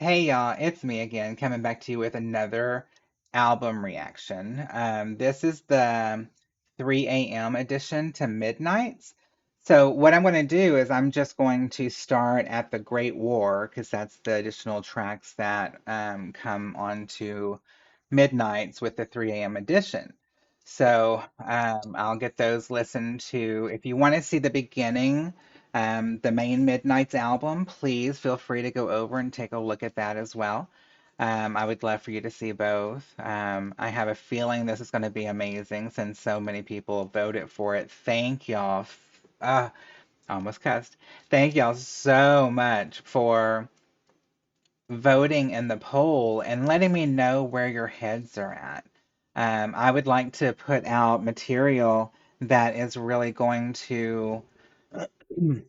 Hey y'all, it's me again, coming back to you with another album reaction. This is the 3 a.m. edition to Midnights. So what I'm going to do is I'm just going to start at the Great War because that's the additional tracks that come onto Midnights with the 3 a.m. edition. So I'll get those listened to. If you want to see the beginning, the main Midnights album, please feel free to go over and take a look at that as well. I would love for you to see both. I have a feeling this is going to be amazing since so many people voted for it. Thank y'all. Almost cussed. Thank y'all so much for voting in the poll and letting me know where your heads are at. I would like to put out material that is really going to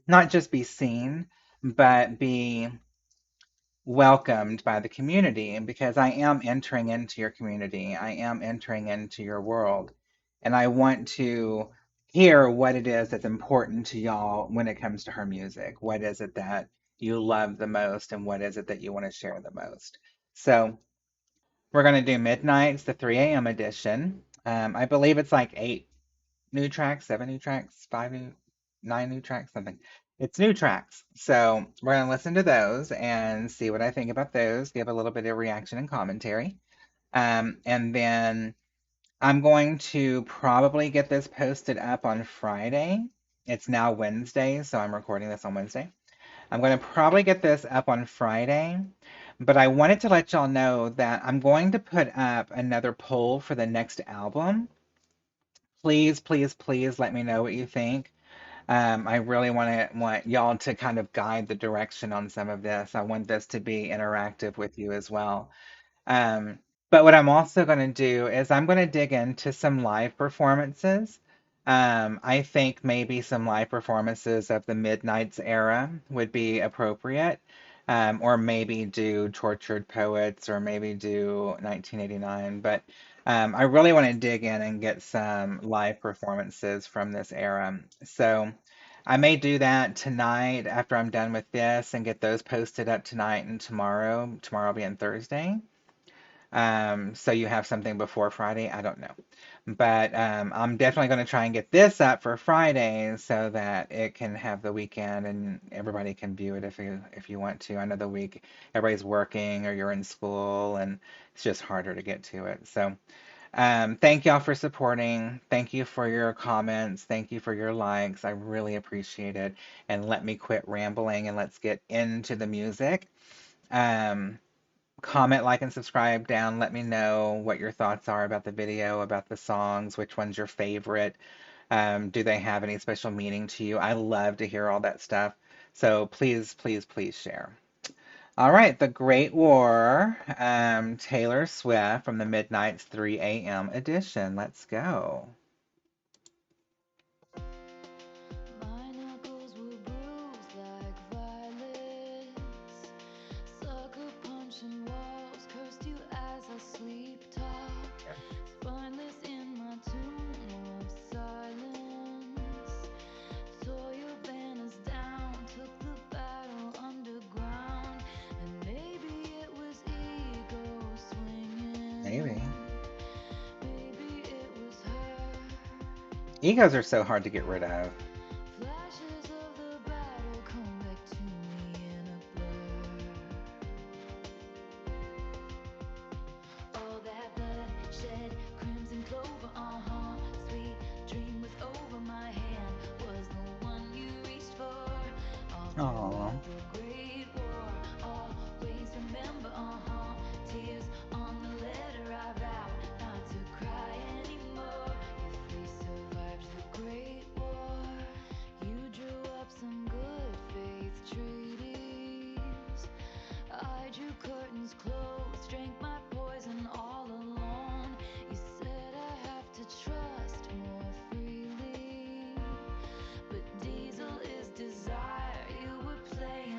not just be seen, but be welcomed by the community because I am entering into your community. I am entering into your world. And I want to hear what it is that's important to y'all when it comes to her music. What is it that you love the most, and what is it that you want to share the most? So we're going to do Midnights, the 3 a.m. edition. I believe it's like 8 new tracks, 7 new tracks, 9 new tracks, something. It's new tracks. So we're going to listen to those and see what I think about those, give a little bit of reaction and commentary. And then I'm going to probably get this posted up on Friday. It's now Wednesday, so I'm recording this on Wednesday. I'm going to probably get this up on Friday, but I wanted to let y'all know that I'm going to put up another poll for the next album. Please, please, please let me know what you think. I really want y'all to kind of guide the direction on some of this. I want this to be interactive with you as well. Um, but what I'm also going to do is I'm going to dig into some live performances. I think maybe some live performances of the Midnights era would be appropriate. Or maybe do Tortured Poets, or maybe do 1989. But I really want to dig in and get some live performances from this era. So I may do that tonight after I'm done with this and get those posted up tonight and tomorrow. Tomorrow being Thursday. So you have something before Friday. I don't know. But I'm definitely going to try and get this up for Friday so that it can have the weekend and everybody can view it if you want to. I know the week everybody's working or you're in school and it's just harder to get to it. So thank y'all for supporting. Thank you for your comments. Thank you for your likes. I really appreciate it. And let me quit rambling and let's get into the music. Um, Comment, like, and subscribe down. Let me know what your thoughts are about the video, about the songs, which one's your favorite. Do they have any special meaning to you? I love to hear all that stuff. So please, please, please share. All right, The Great War, Taylor Swift from the Midnight's 3 a.m. edition. Let's go. My knuckles were bruised like violets. Sucker punching walls, cursed you as I sleep talk. Spineless in my tomb of silence. Tore your banners down, took the battle underground. And maybe it was ego Maybe. swinging. Maybe it was her. Egos are so hard to get rid of. Flashes of the battle come back to me in a blur. All that bloodshed, crimson clover, sweet dream was over my hand, was the one you reached for. All Oh, throughout the great war, always remember, tears on the letter I vowed not to cry anymore. If we survived the great war, you drew up some good faith treaties. I drew curtains close, drank my poison all alone. You said I have to trust more freely, but diesel is desire. You were playing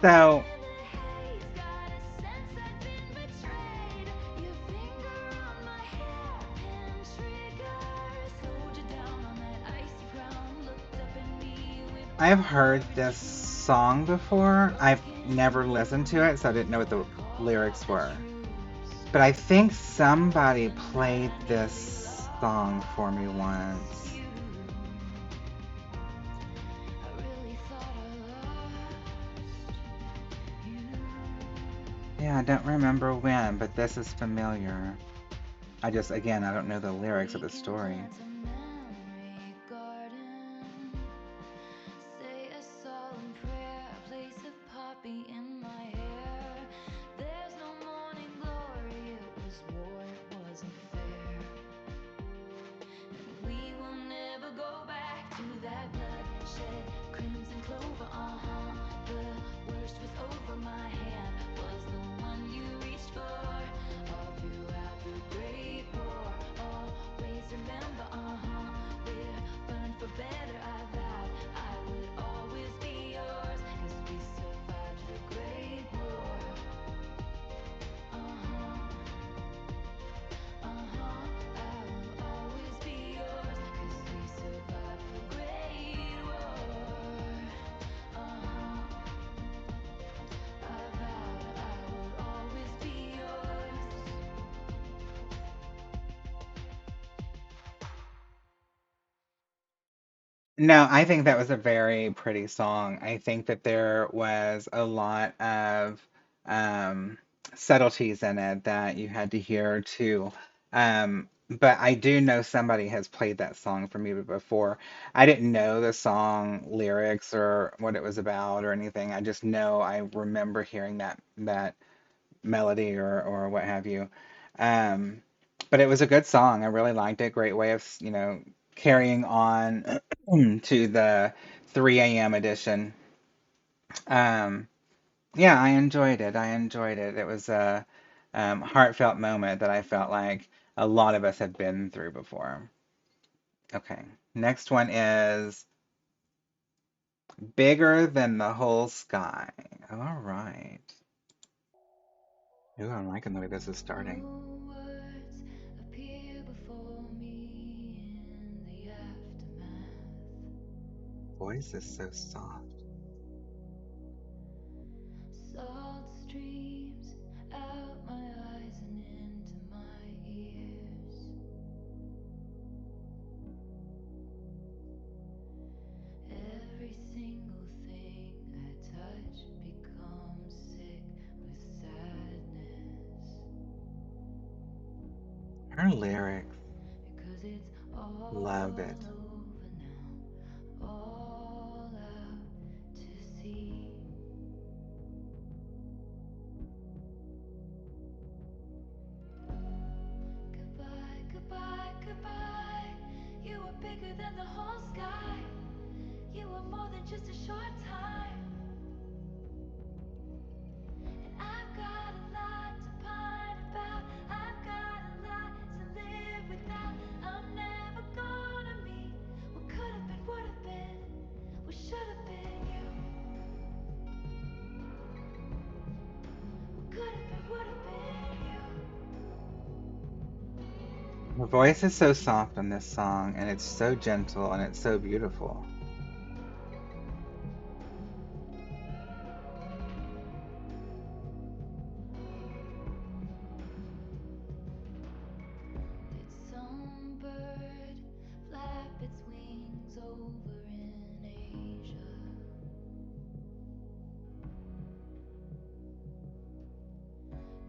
So in the haze, got a sense I've been betrayed. Your finger on my hairpin triggers. Hold you down on that icy ground. Looked up at me with I've water heard and this truth. song before. I've Broken never listened dreams, to it, so I didn't know what I the call out lyrics the were. truth. But I think Was somebody the played night nearly this song for me lost to once. you? I really thought I lost you. Yeah, I don't remember when, but this is familiar. I just, again, I don't know the lyrics of We the can story. plant a memory garden. Say a solemn prayer, place a poppy in my hair. There's no morning glory, it was war, it wasn't fair. And we will never go back to that bloodshed, crimson clover, The worst was over, my hand was the one you reached for. All throughout the Great War, always remember, we're burned for better, I vowed I would always be yours, 'cause we survived the Great War. Uh-huh, I will always be yours, 'cause we survived the Great War. Uh-huh, I vowed I would always be yours. No, I think that was a very pretty song. I think that there was a lot of um, subtleties in it that you had to hear too. But I do know somebody has played that song for me before. I didn't know the song lyrics or what it was about or anything. I just know I remember hearing that melody or what have you. Um, but it was a good song. I really liked it. Great way of, carrying on to the 3 a.m. edition. Um, yeah, I enjoyed it. I enjoyed it. It was a heartfelt moment that I felt like a lot of us have been through before. Okay, next one is Bigger Than the Whole Sky. All right. Ooh, I'm liking the way this is starting. New words appear before me in the aftermath. Voice is so soft. Salt streams out my eyes and into my ears. Every single thing I touch becomes sick with sadness. Her lyrics, Because it's love all it. over now, all out to sea. Goodbye, goodbye, goodbye. You were bigger than the whole sky. You were more than just a short time. And I've got a lot to pine about. I've got a lot to live without. I'm never gonna meet what could have been, would have been, what should have been you. What could have been, would have been you. Her voice is so soft on this song, and it's so gentle and it's so beautiful. Did some bird flap its wings over in Asia?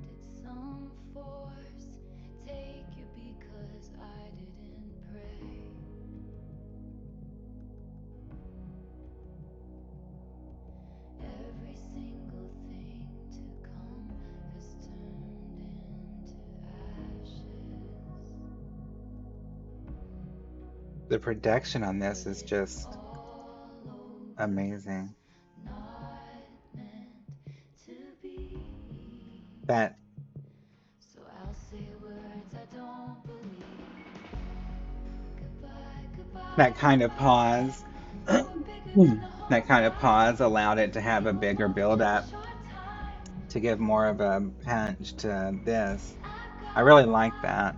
Did some force take you because I didn't pray? Every single thing to come has turned into ashes. The production on this 'Cause is it's just all over and amazing. it's not meant to be. That So I'll say words I don't believe. Goodbye, that goodbye, kind of goodbye. pause. You were bigger than the That kind of pause allowed it to have a bigger build up to give more of a punch to this. I really like that.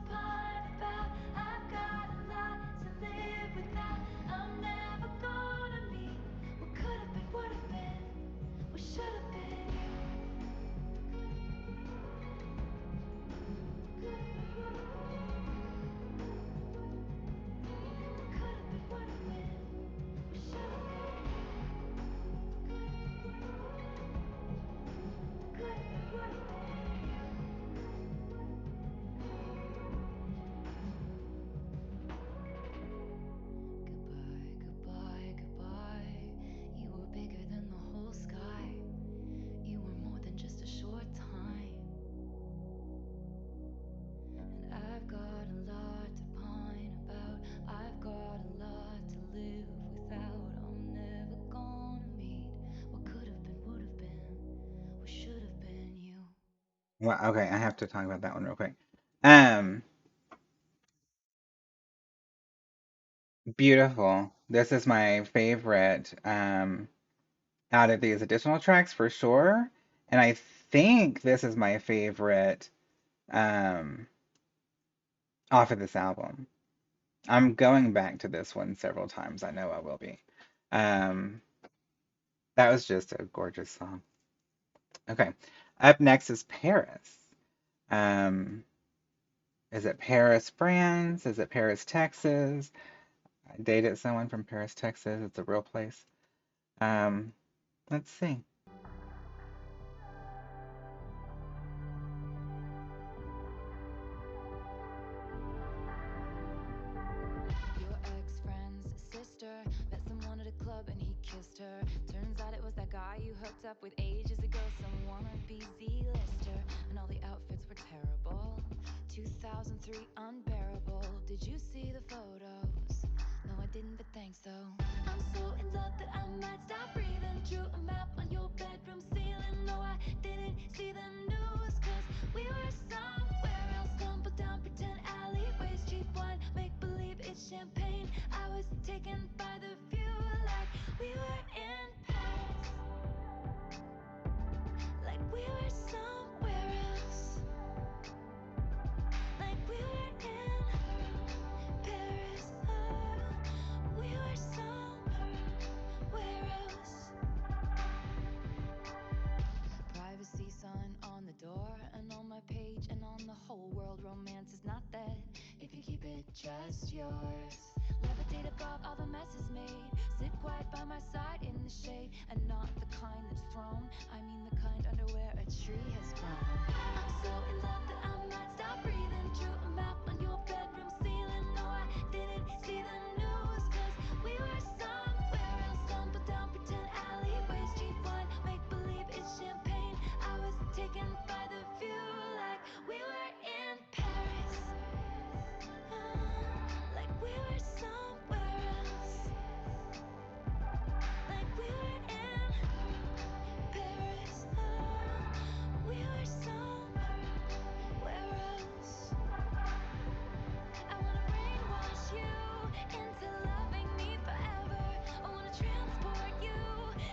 Goodbye, goodbye. You were bigger than the whole sky. You were more than just a short time. And I've got a lot to pine about. I've got a lot to live without. I'm never gonna meet what could have been, would have been, what should have been you. Well, okay, I have to talk about that one real quick. Um, Beautiful. This is my favorite out of these additional tracks for sure. And I think this is my favorite um off of this album. I'm going back to this one several times. I know I will be. Um, that was just a gorgeous song. Okay. Up next is Paris. Um, is it Paris, France? Is it Paris, Texas? I dated someone from Paris, Texas. It's a real place. Um, let's see. Your ex-friend's sister met someone at a club and he kissed her. Turns out it was that guy you hooked up with ages ago, some wannabe Z-lister. And all the outfits were terrible. 2003 unbearable. Did you see the photos? No, I didn't, but thanks though. I'm so in love that I might stop breathing. Drew a map on your bedroom ceiling. No, I didn't see the news, 'cause we were somewhere else. Stumbled down pretend alleyways, cheap wine, make believe it's champagne. I was taken by the view, like we were in Paris, like we were somewhere else, like we were in Paris. We were somewhere else. Privacy sign on the door and on my page and on the whole world. Romance is not that if you keep it just yours. Levitate above all the messes made. Sit quiet by my side in the shade, and not the kind that's thrown. I mean the kind under where a tree has grown. I'm so in love that I might stop breathing. Drew a map on your bedroom ceiling. No, I didn't see the news, 'cause we were somewhere else. Stumbled down pretend alleyways, cheap wine, make believe it's champagne. I was taken by the view, like we were in Paris, like we were somewhere else, like we were in Paris, we were somewhere else. I wanna brainwash you into loving me forever. I wanna transport you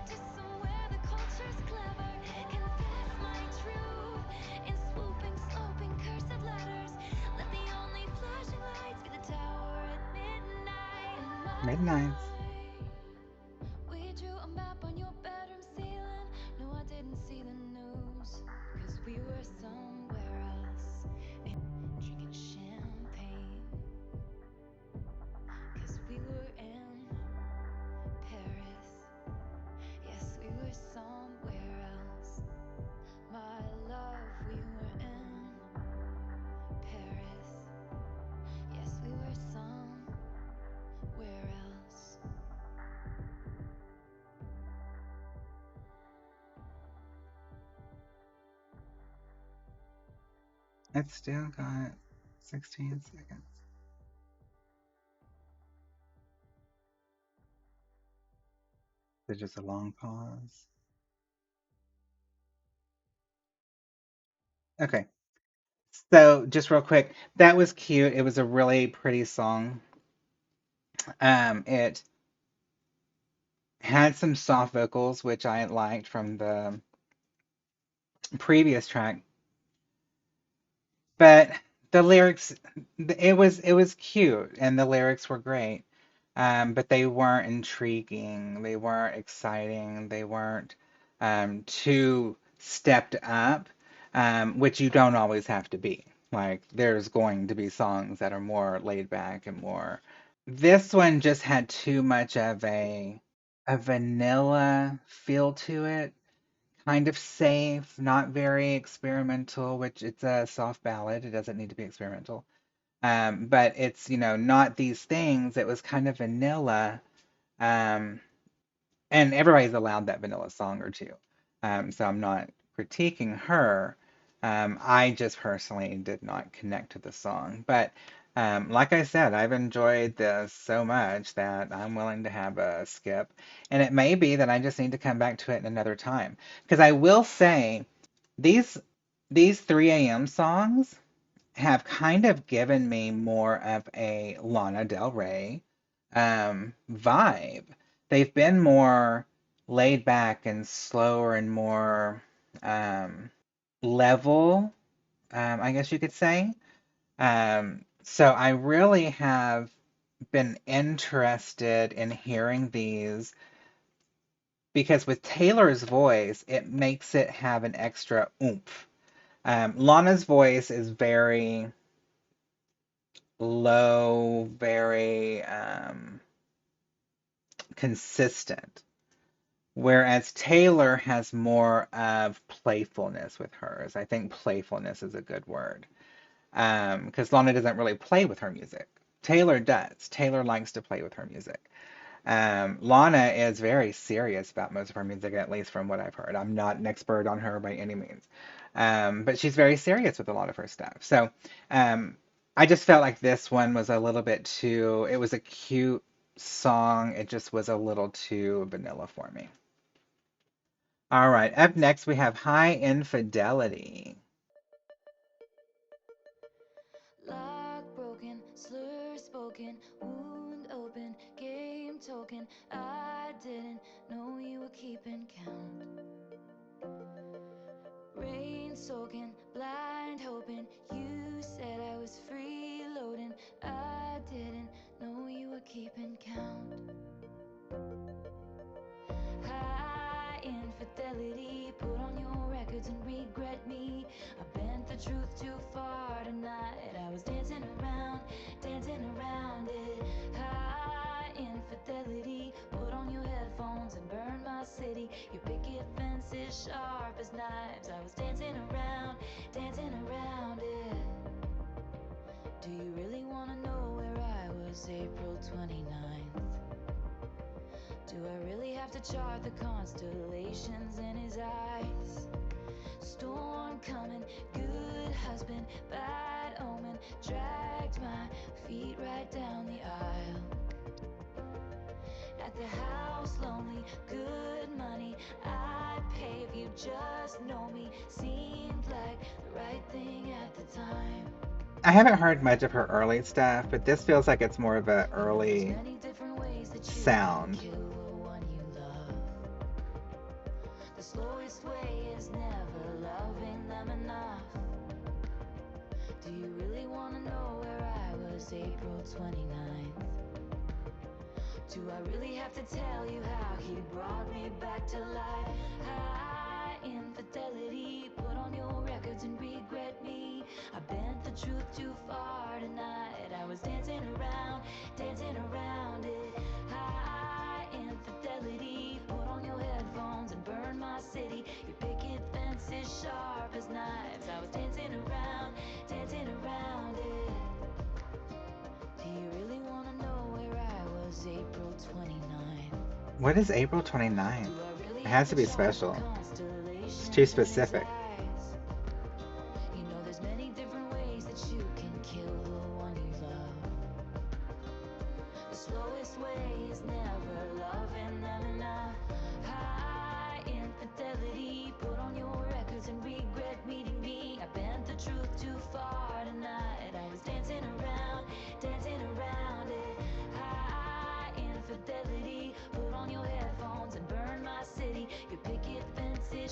to somewhere the culture's clever. Confess my truth in swooping, sloping, cursed letters. Let the only flashing lights be the tower at midnight. In my Midnights. mind, we drew a map on your bedroom ceiling. No, I didn't see the news, 'cause we were somewhere else, drinking champagne. 'Cause we were in Paris. Yes, we were somewhere else. My love, we were in Paris. Yes, we were somewhere else. It's still got 16 seconds. It's just a long pause. Okay. So just real quick, that was cute. It was a really pretty song. It had some soft vocals, which I liked from the previous track, but the lyrics, it was cute and the lyrics were great. But they weren't intriguing, they weren't exciting, they weren't too stepped up, which you don't always have to be. Like there's going to be songs that are more laid back and more. This one just had too much of a vanilla feel to it, kind of safe, not very experimental, which it's a soft ballad. It doesn't need to be experimental. But it's, not these things. It was kind of vanilla. Um, and everybody's allowed that vanilla song or two. So I'm not critiquing her. I just personally did not connect to the song. But like I said, I've enjoyed this so much that I'm willing to have a skip. And it may be that I just need to come back to it another time. Because I will say, these these 3 a.m. songs have kind of given me more of a Lana Del Rey vibe. They've been more laid back and slower and more um, level, I guess you could say. So I really have been interested in hearing these because with Taylor's voice, it makes it have an extra oomph. Lana's voice is very low, very consistent. Whereas Taylor has more of playfulness with hers. I think playfulness is a good word. Because Lana doesn't really play with her music. Taylor does. Taylor likes to play with her music. Lana is very serious about most of her music, at least from what I've heard. I'm not an expert on her by any means. But she's very serious with a lot of her stuff. So um, I just felt like this one was a little bit too, it was a cute song. It just was a little too vanilla for me. All right, up next we have High Infidelity. Lock broken, slur spoken, wound open, game token. I didn't know you were keeping count. Rain soaking, blind hoping. You said I was freeloading. I didn't know you were keeping count. High infidelity, put on your records and regret me. I bent the truth too far tonight. I was dancing around it. High infidelity, put on your headphones and burn my city. Your picket fence is sharp as knives. I was dancing around it. Do you really wanna know where I was April 29th? Do I really have to chart the constellations in his eyes? Storm coming, good husband, bad omen. Dragged my feet right down the aisle. At the house, lonely, good money. I'd pay if you just know me. Seemed like the right thing at the time. I haven't heard much of her early stuff, but this feels like it's more of an You know there's early many different ways that you can sound. kill the one you love. The slowest way is never loving them enough. Do you really wanna know where I was April 29th? Do I really have to tell you how he brought me back to life? High infidelity, put on your records and regret me. I bent the truth too far tonight. I was dancing around it. High infidelity, put on your headphones and burn my city. Your picket fence is sharp as knives. I was dancing around it. Do you really wanna know where I was April 29th? What is April Do 29th? I really It have has to to be chart the special. It's too constellations in his specific. eyes? You know there's many different ways that you can kill the one you love. The slowest way is never loving them enough. High infidelity, put on your records and regret meeting me. I bent the truth too far tonight. I was dancing around it. High infidelity, put on your headphones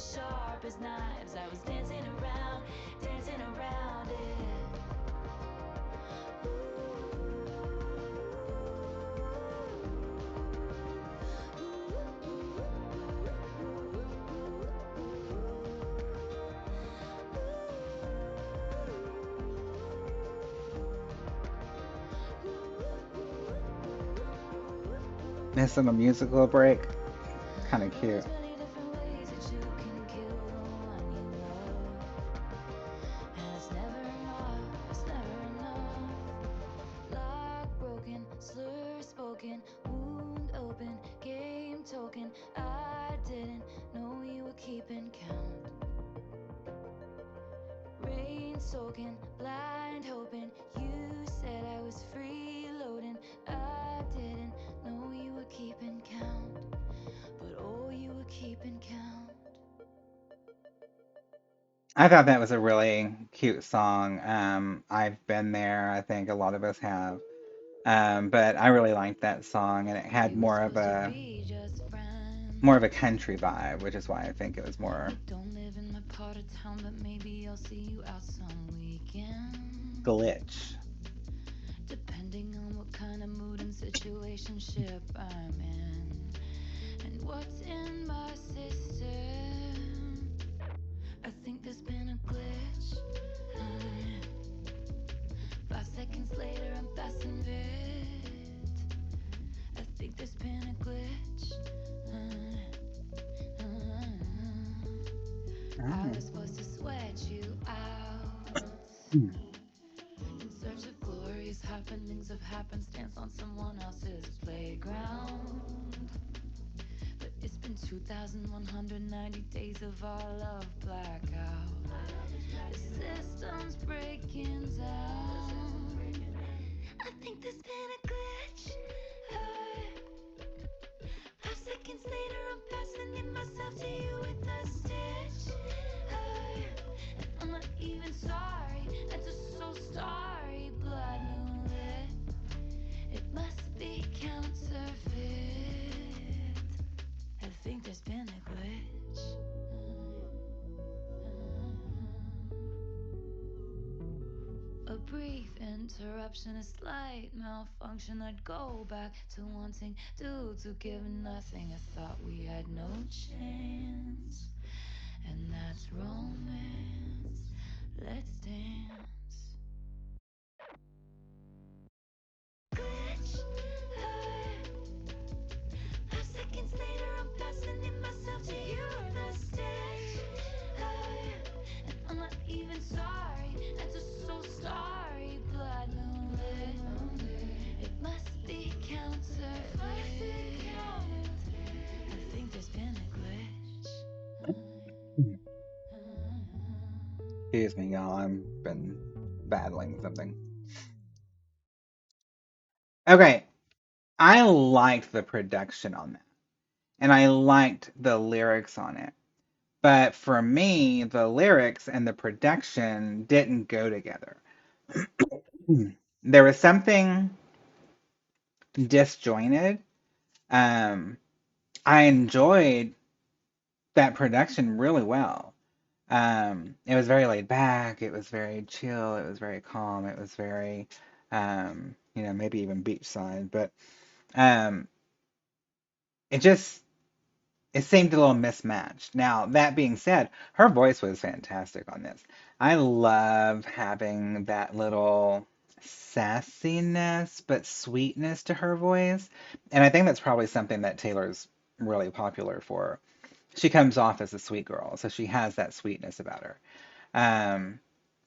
as sharp as knives. I was dancing around it. Missing a musical break. Kind of There's cute. many different ways that you can kill the one you love. And it's never enough. Lock broken, slur spoken, wound open, game token. I didn't know you were keeping count. Rain soaking, blind hoping. You said I was freeloading. I didn't know you were keeping count. But oh, you were keeping count. I thought that was a really cute song. I've been there. I think a lot of us have. But I really liked that song, and it had We were supposed to be just more of friends. a country vibe, which is why I think it was more You don't live in my part of town, but maybe I'll see you out some weekend. glitch. Depending on what kind of mood and situationship I'm in, and what's in my system. I think there's been a glitch. 5 seconds later, I'm passing it. I think there's been a glitch. I Oh. was supposed to sweat you out. Hmm. In search of glorious happenings of happenstance on someone else's playground. But it's been 2,190 days of our love blackout. The system's breaking down. I think there's been a glitch. 5 seconds later, I'm passing in myself to you with a stitch. And I'm not even sorry. I'm just so starry, blood moonlit. It must be counterfeit. I think there's been a glitch. A brief interruption, a slight malfunction. I'd go back to wanting to give nothing. I thought we had no chance, and that's romance. Let's dance. Glitch. 5 seconds later, I'm passing in myself to you with a stitch. And I'm not even sorry. I'm just so starry, blood moonlit. It must be counterfeit. I think there's been a glitch. Excuse me, y'all. I've been battling something. Okay, I liked the production on that, and I liked the lyrics on it. But for me, the lyrics and the production didn't go together. There was something disjointed. Um, I enjoyed that production really well. It was very laid back, it was very chill, it was very calm, it was very, maybe even beachside, but um, it just it seemed a little mismatched. Now, that being said, her voice was fantastic on this. I love having that little sassiness but sweetness to her voice, and I think that's probably something that Taylor's really popular for. She comes off as a sweet girl, so she has that sweetness about her. Um,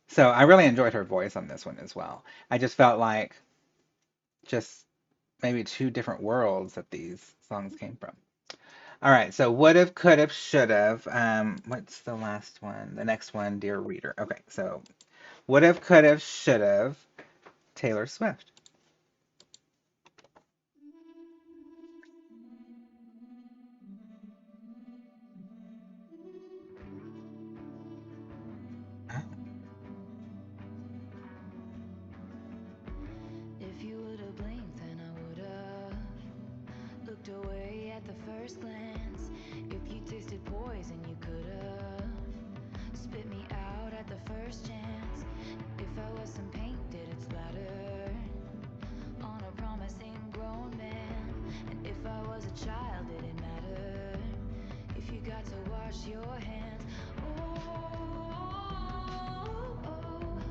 so I really enjoyed her voice on this one as well. I just felt like just maybe two different worlds that these songs came from. All right, so would have, could have, should have. What's the last one? The next one, dear reader. Okay, so would have, could have, should have, Taylor Swift. If you would've blinked, then I would've looked away at the first glance. If you tasted poison, you could've first chance. If I was some paint, did it splatter on a promising grown man? And if I was a child, did it matter if you got to wash your hands?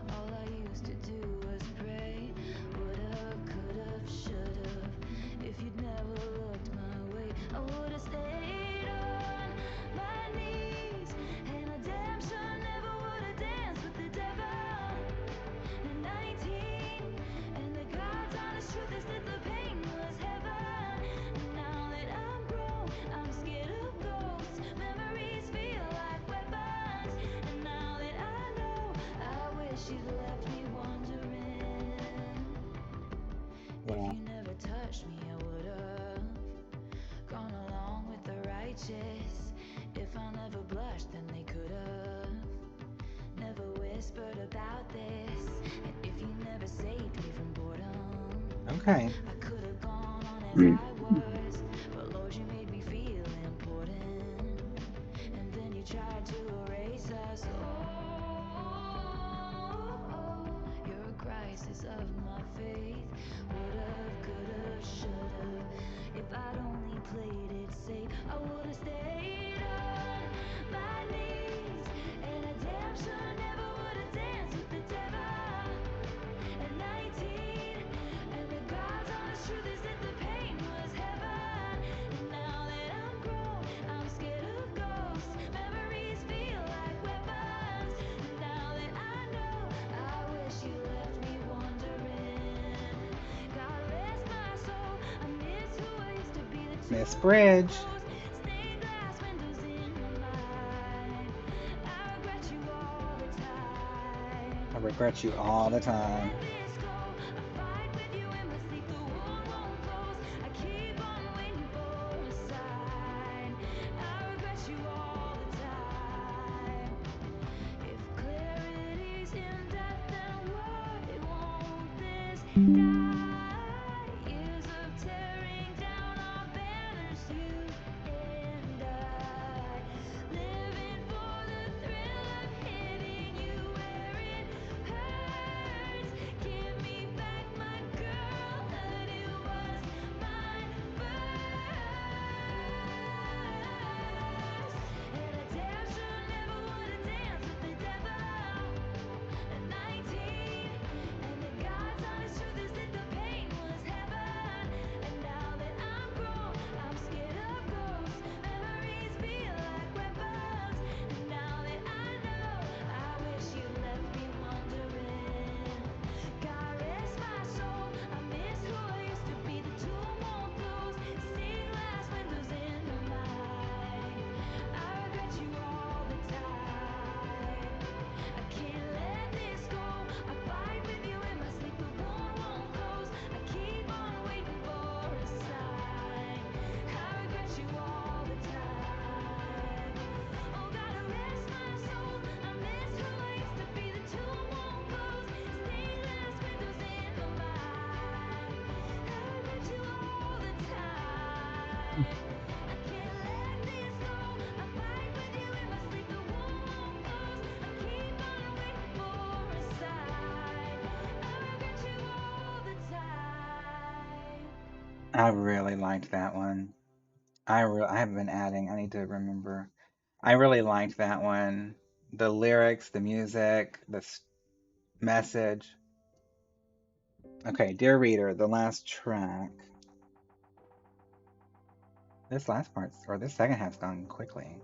All I used to do was pray. Would've, could've, should've. If you'd never looked my way, I would've stayed on my knees. And I damn sure never would've danced with the devil. At 19, and the God's honest truth is that the pain was heaven. And now that I'm grown, I'm scared of ghosts. Memories feel like weapons. And now that I know, I wish you'd left me wondering. If Yeah. you never touched me, I would've gone along with the righteous. If I never blushed, then they could've never whispered about this. And if you never saved me from boredom, Okay. I could've gone on as I was. But Lord, you made me feel important. And then you tried to erase us. You're a crisis of my faith. Would've, could've, should've. If I'd only played it safe, I would've stayed on my knees. And I damn sure never would've danced with the devil. At 19, and the God's honest truth is that the pain was heaven. And now that I'm grown, I'm scared of ghosts. Memories feel like weapons. And now that I know, I wish you left me wondering. God rest my soul, I miss who I used to be. The two Miss won't Bridge. close, stained glass windows in my mind. I regret you all the time. I regret you I all the can't let time. this go. I fight with you in my sleep. The wound won't close. I keep on waiting for a sign. I regret you all the time. If clarity's in death, then why won't this die? Years of tearing down our banners, you and I. Living for the thrill of hitting you where it hurts. Give me back my girl, that it was mine first. And I damn sure never would've danced with the devil. At 19, and the God's honest truth is that the pain was heaven. And now that I'm grown, I'm scared of ghosts. Memories feel like weapons. And now that I know, I wish you left me wondering. God rest my soul, I miss who I used to be. The tomb won't close, stained glass windows in my mind. I regret you all the time. I can't let this go. I fight with you in my sleep. The wound won't close. I keep on waiting for a sign. I regret you all the time. Oh, God, rest my soul. I miss who I used to be. The tomb won't close. Stained glass windows in my mind. I regret you all the time. I can't let this go. I fight with you in my sleep. The wound won't close. I keep on waiting for a sign. I regret you all the time. I really liked that one. I have been adding. I need to remember. I really liked that one. The lyrics, the music, message. Okay, dear reader, the last track. This last part's or this second half's gone quickly.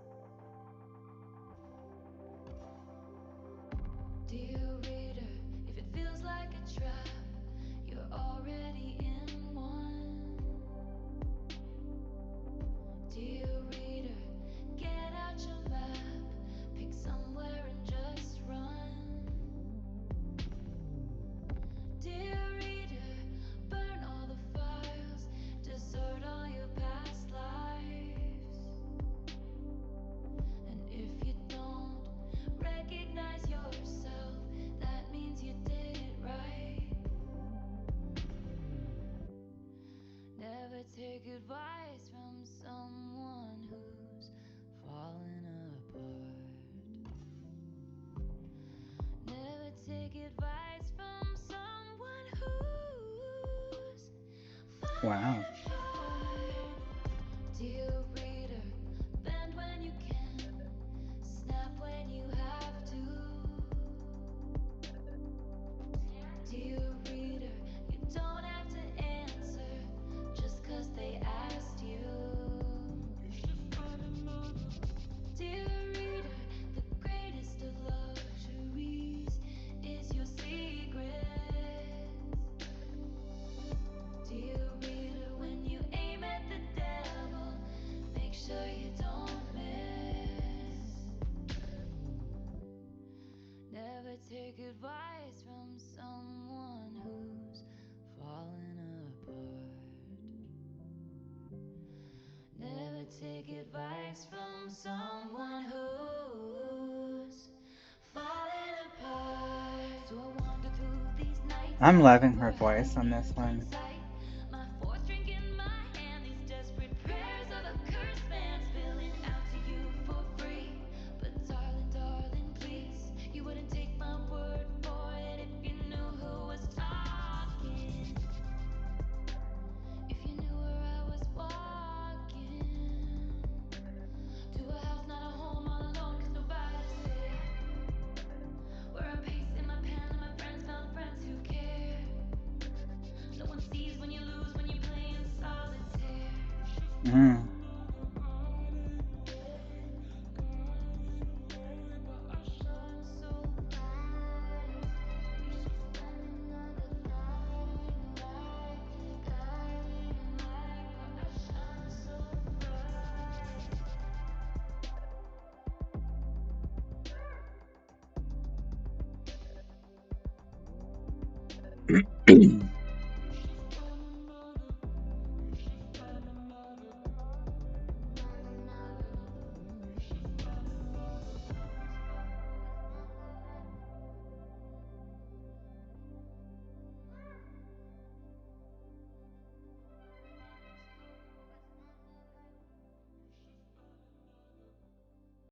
Dear reader, if it feels like a trap, you're already in one. Dear reader, get out your map, pick somewhere and just run. Dear reader, burn all the files, desert all your past lives. Wow. Dear reader, bend when you can, snap when you have to. Dear reader, you don't have to answer just 'cause they asked you. Dear reader, the greatest of luxuries is your secret. Dear reader, when you aim at the devil, make sure you don't miss. Never take advice from someone who's falling apart. Never take advice from someone who's falling apart. So I wander through these nights, I'm loving her we're voice hiding on in this plain one. sight. My fourth drink in my hand, these desperate prayers of a cursed man spilling out to you for free. But darling, darling, please, you wouldn't take my word for it if you knew who was talking. If you knew where I was walking, to a house, not a home, all alone, 'cause nobody's there. Where I'm pacing my pen and my friends found friends who care. No one sees when you lose, when you play in solitaire. Mm. Shine so bright. You should spend another guiding light, but I shine so bright.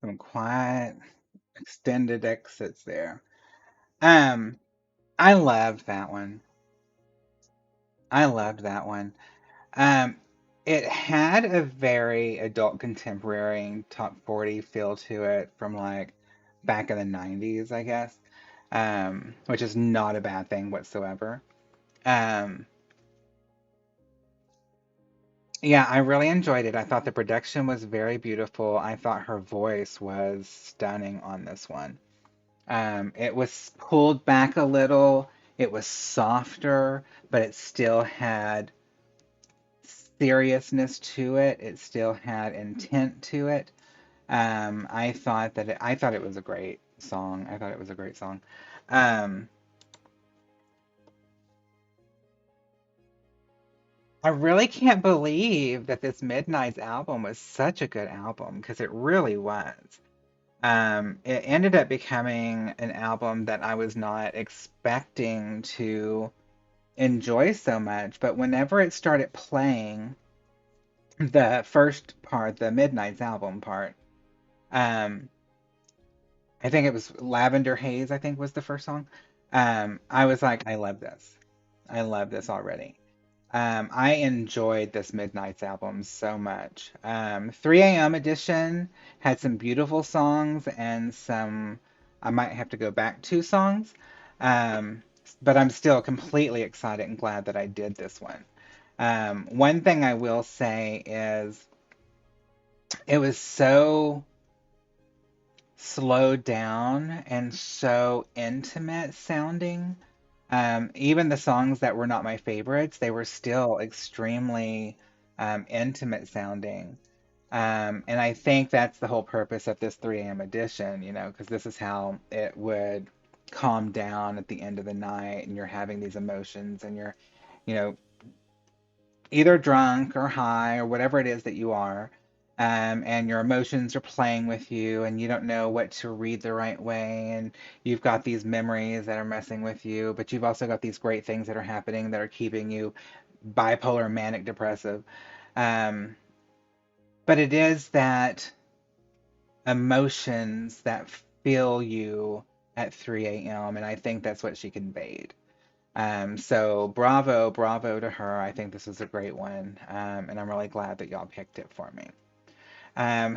Some quiet, extended exits there. Um, I loved that one. I loved that one. Um, it had a very adult contemporary top 40 feel to it from like back in the 90s, I guess. Which is not a bad thing whatsoever. Um, yeah, I really enjoyed it. I thought the production was very beautiful. I thought her voice was stunning on this one. It was pulled back a little. It was softer, but it still had seriousness to it. It still had intent to it. I thought it was a great song. I thought it was a great song. Um, I really can't believe that this Midnight's album was such a good album because it really was. It ended up becoming an album that I was not expecting to enjoy so much, but whenever it started playing, the first part, the Midnight's album part, um, I think it was Lavender Haze, I think was the first song. I was like, I love this. I love this already. I enjoyed this Midnight's album so much. 3 a.m. edition had some beautiful songs and some, I might have to go back to songs. But I'm still completely excited and glad that I did this one. One thing I will say is it was so slowed down and so intimate sounding. Even the songs that were not my favorites, they were still extremely intimate sounding. And I think that's the whole purpose of this 3 a.m. edition, you know, because this is how it would calm down at the end of the night and you're having these emotions and you're, you know, either drunk or high or whatever it is that you are, and your emotions are playing with you, and you don't know what to read the right way, and you've got these memories that are messing with you, but you've also got these great things that are happening that are keeping you bipolar, manic, depressive. Um, but it is that emotions that fill you at 3 a.m., and I think that's what she conveyed. So bravo, bravo to her. I think this is a great one. And I'm really glad that y'all picked it for me.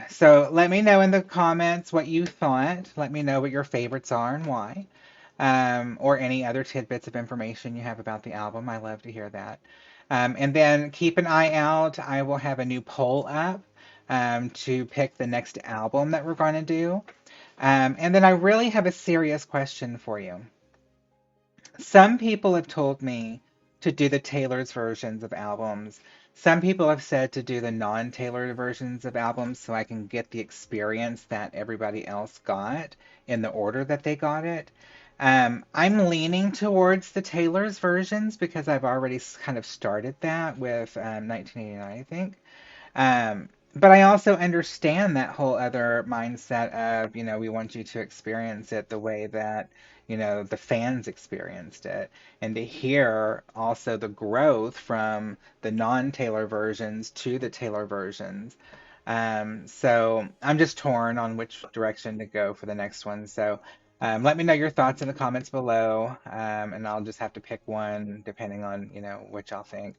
So let me know in the comments what you thought. Let me know what your favorites are and why. Or any other tidbits of information you have about the album. I love to hear that. And then keep an eye out. I will have a new poll up to pick the next album that we're going to do. And then I really have a serious question for you. Some people have told me to do the Taylor's versions of albums. Some people have said to do the non-tailored versions of albums so I can get the experience that everybody else got in the order that they got it. I'm leaning towards the Taylor's versions because I've already kind of started that with 1989, I think. But I also understand that whole other mindset of, we want you to experience it the way that, the fans experienced it. And to hear also the growth from the non-Taylor versions to the Taylor versions. So I'm just torn on which direction to go for the next one. So let me know your thoughts in the comments below, and I'll just have to pick one depending on, what y'all think.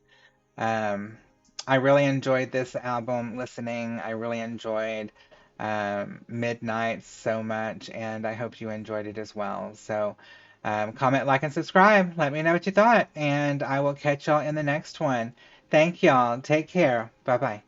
Um, I really enjoyed this album listening. I really enjoyed Midnight so much, and I hope you enjoyed it as well. So, comment, like, and subscribe. Let me know what you thought, and I will catch y'all in the next one. Thank y'all. Take care. Bye bye.